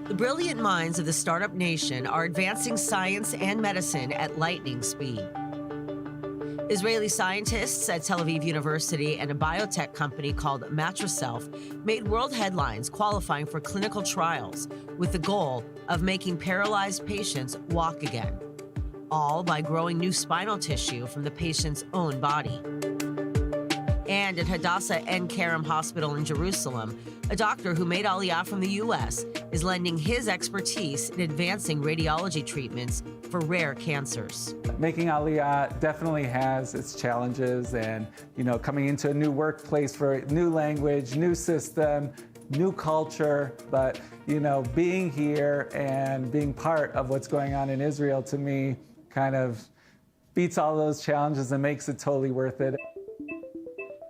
The brilliant minds of the startup nation are advancing science and medicine at lightning speed. Israeli scientists at Tel Aviv University and a biotech company called Matricelf made world headlines qualifying for clinical trials with the goal of making paralyzed patients walk again, all by growing new spinal tissue from the patient's own body. And at Hadassah En Kerem Hospital in Jerusalem, a doctor who made Aliyah from the U.S. is lending his expertise in advancing radiology treatments for rare cancers. Making Aliyah definitely has its challenges, and coming into a new workplace for a new language, new system, new culture, but being here and being part of what's going on in Israel, to me, kind of beats all those challenges and makes it totally worth it.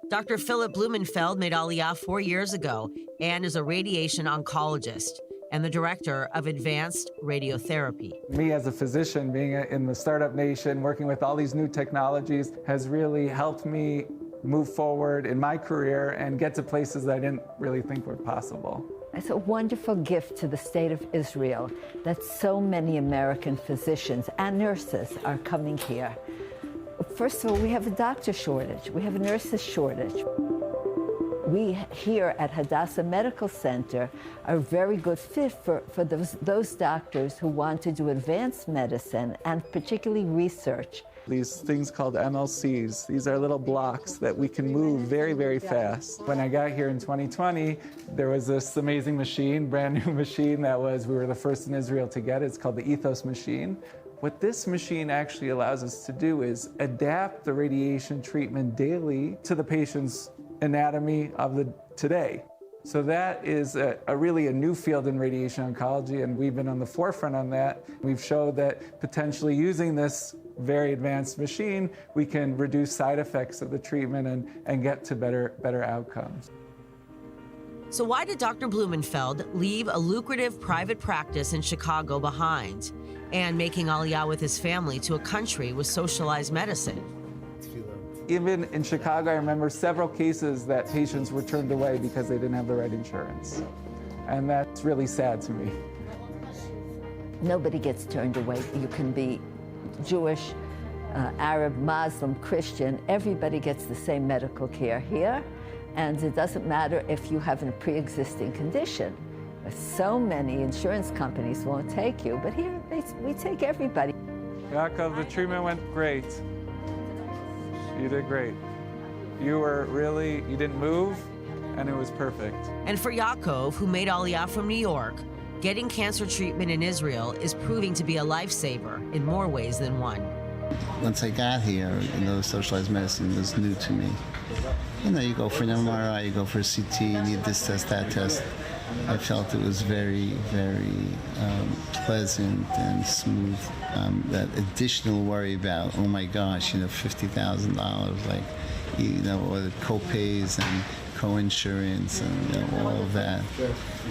Dr. Philip Blumenfeld made Aliyah 4 years ago and is a radiation oncologist and the director of advanced radiotherapy. Me as a physician, being in the startup nation, working with all these new technologies, has really helped me move forward in my career and get to places that I didn't really think were possible. It's a wonderful gift to the state of Israel that so many American physicians and nurses are coming here. First of all, we have a doctor shortage. We have a nurses shortage. We here at Hadassah Medical Center are a very good fit for those doctors who want to do advanced medicine and particularly research. These things called MLCs, these are little blocks that we can move very, very fast. When I got here in 2020, there was this amazing machine, brand new machine we were the first in Israel to get it. It's called the Ethos machine. What this machine actually allows us to do is adapt the radiation treatment daily to the patient's anatomy of today. So that is really a new field in radiation oncology, and we've been on the forefront on that. We've showed that potentially using this very advanced machine, we can reduce side effects of the treatment and get to better outcomes. So why did Dr. Blumenfeld leave a lucrative private practice in Chicago behind and making Aliyah with his family to a country with socialized medicine? Even in Chicago, I remember several cases that patients were turned away because they didn't have the right insurance. And that's really sad to me. Nobody gets turned away. You can be Jewish, Arab, Muslim, Christian. Everybody gets the same medical care here. And it doesn't matter if you have a pre-existing condition. So many insurance companies won't take you, but here we take everybody. Yaakov, the treatment went great. You did great. You didn't move, and it was perfect. And for Yaakov, who made Aliyah from New York, getting cancer treatment in Israel is proving to be a lifesaver in more ways than one. Once I got here, socialized medicine was new to me. You go for an MRI, you go for a CT, you need this test, that test. I felt it was very, very pleasant and smooth. That additional worry about, oh my gosh, $50,000, or the co-pays and co-insurance and all of that.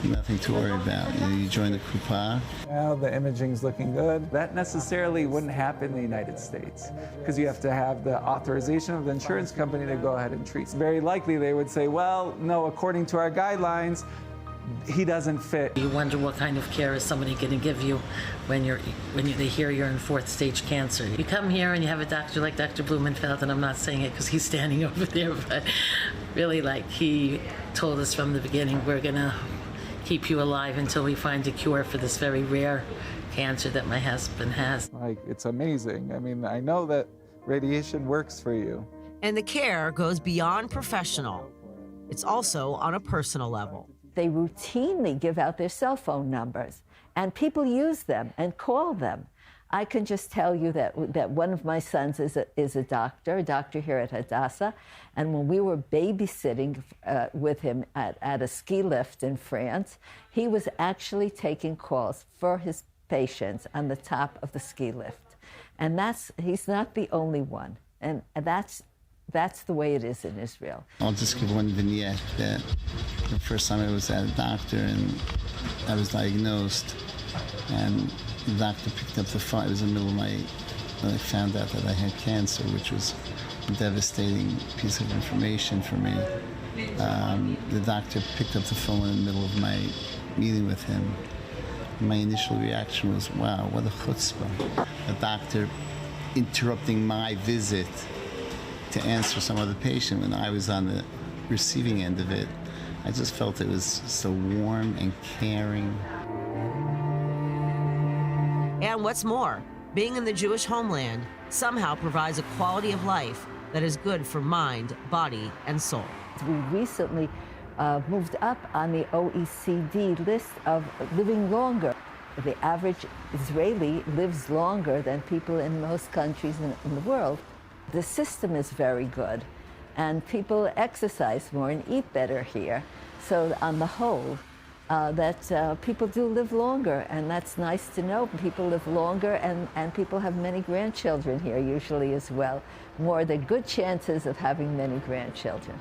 Nothing to worry about. You join the Kupa. Now the imaging's looking good. That necessarily wouldn't happen in the United States because you have to have the authorization of the insurance company to go ahead and treat. Very likely they would say, well, no, according to our guidelines, he doesn't fit. You wonder what kind of care is somebody going to give you when they hear you're in 4th stage cancer. You come here and you have a doctor like Dr. Blumenfeld, and I'm not saying it because he's standing over there, but really, he told us from the beginning, we're going to keep you alive until we find a cure for this very rare cancer that my husband has. It's amazing. I know that radiation works for you. And the care goes beyond professional. It's also on a personal level. They routinely give out their cell phone numbers, and people use them and call them. I can just tell you that one of my sons is a doctor here at Hadassah, and when we were babysitting with him at a ski lift in France, he was actually taking calls for his patients on the top of the ski lift. And he's not the only one, and that's the way it is in Israel. I'll just give one vignette that the first time I was at a doctor and I was diagnosed, and the doctor picked up the phone. It was in the middle of when I found out that I had cancer, which was a devastating piece of information for me. The doctor picked up the phone in the middle of my meeting with him, My initial reaction was, wow, what a chutzpah. A doctor interrupting my visit to answer some other patient when I was on the receiving end of it. I just felt it was so warm and caring. And what's more, being in the Jewish homeland somehow provides a quality of life that is good for mind, body, and soul. We recently moved up on the OECD list of living longer. The average Israeli lives longer than people in most countries in the world. The system is very good, and people exercise more and eat better here. So on the whole, people do live longer, and that's nice to know. People live longer, and people have many grandchildren here usually as well. More the good chances of having many grandchildren.